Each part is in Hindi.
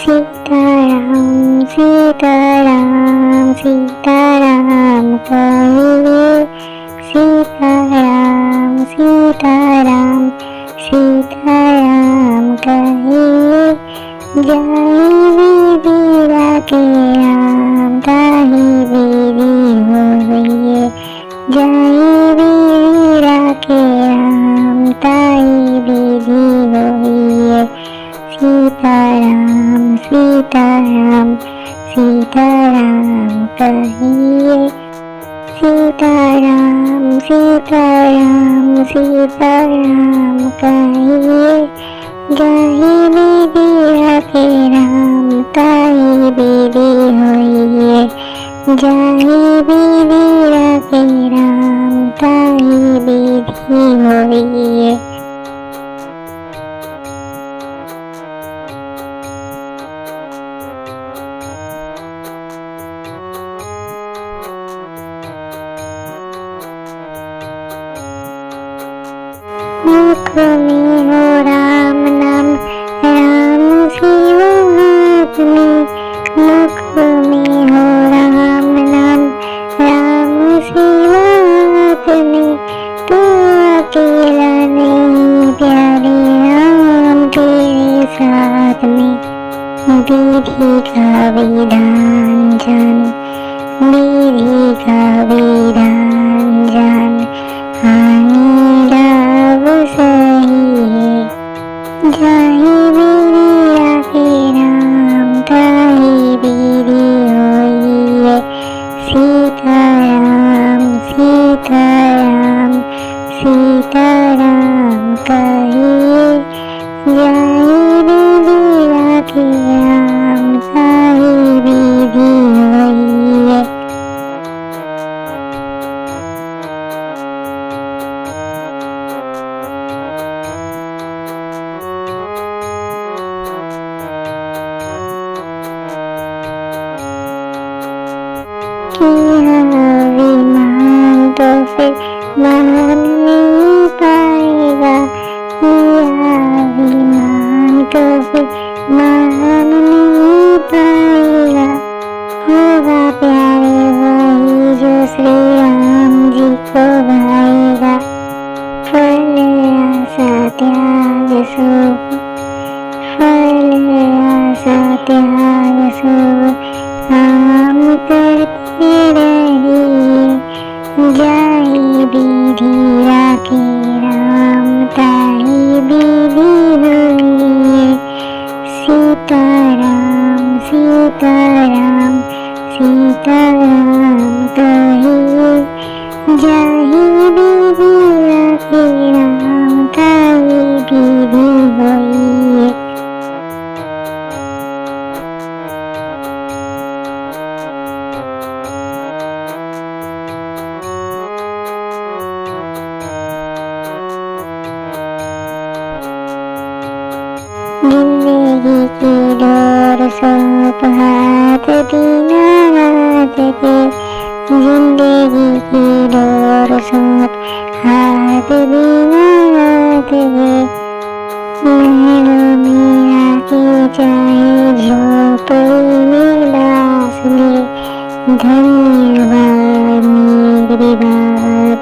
सीताराम सीताराम सीताराम कहिए, सीताराम सीताराम सीताराम कहिए। जाहि विधि के राम ताहि विधि होइए, जाहि विधि के राम ताहि विधि होइए। सीताराम सीताराम सीताराम कहिए, सीताराम सीताराम सीताराम कहिए। जाहि विधि के राम ताहि विधि होइए, जाहि विधि के राम ताहि विधि होइए। मुख में हो राम नाम, राम शिव हाथ में। मुख में हो राम नाम, राम शिव हाथ में। तू अकेला नहीं प्यारे राम तेरे साथ में। विधि का विधान जान, विधि का विधान जान। हानि लाभ सही है, जाहि विधि के राम ताहि विधि होइए। सीताराम सीताराम सीताराम कहिए, जाहि विधि के राम ताहि विधि होइए। विमान तो फिर मान नहीं पाएगा, किया विमान तो फिर मान नहीं पाएगा। होगा प्यारे वही जो श्री राम जी को भाएगा। फल आशा त्याग सो, फल आशा त्याग सो काम करते रहिए। जाहि विधि के राम ताहि विधि होइए। सीताराम सीताराम सीताराम कहिए, जाहि विधि के राम ताहि विधि होइए। जिंदगी की डोर सौंप हाथ दीनानाथ के। जिंदगी की डोर सौंप हाथ दीनानाथ के। महलों में आके चाहे झोपड़ी में बास ले। धन्यवाद निर्विवाद,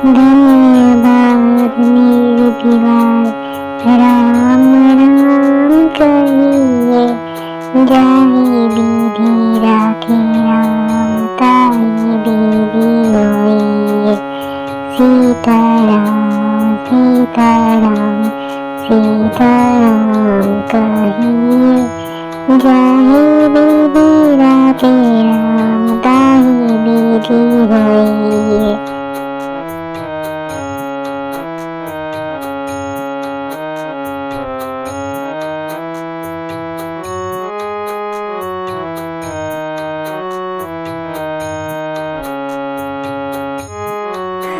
धन्यवाद निर्विवाद। राम राम कहिए, जाहि विधि के राम ताहि विधि होइए। सीताराम सीताराम सीताराम कहिए, जाहि विधि के राम ताहि विधि होइए।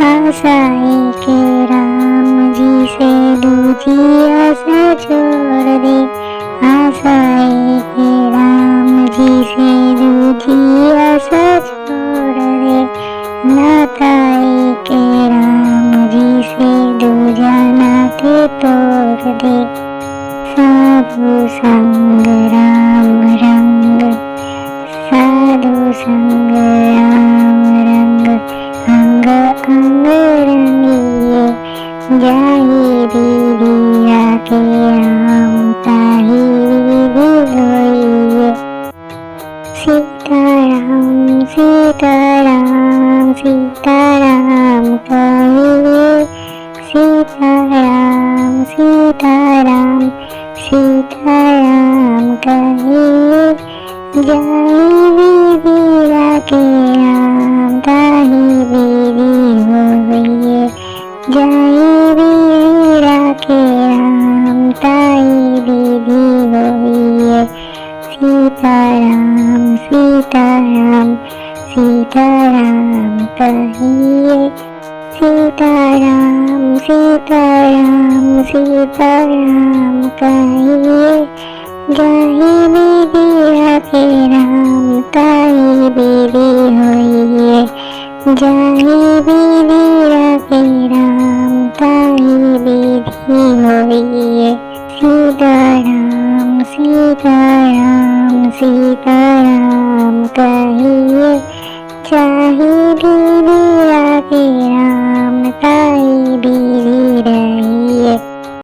आशाए के राम जी से दूजी आशा छोड़ दे। आशाए के राम जी से दूजी आशा छोड़ दे। नाताए के राम जी से दूजा नाते तोड़ दे। साधु संग કહીએ, જાય વિધિ રાખે રામ, તાહી વિધિ હોઈએ, જાય વિધિ રાખે રામ, તાહી વિધિ હોઈએ. સીતારામ સીતારામ સીતારામ કહીએ, સીતારામ સીતારામ સીતારામ કહીએ, જાય વિધિ રાખે રામ, તાહી વિધિ હોઈએ, જાય વિધિ રાખે રામ, તાહી વિધિ હોઈએ. સીતારામ સીતારામ સીતારામ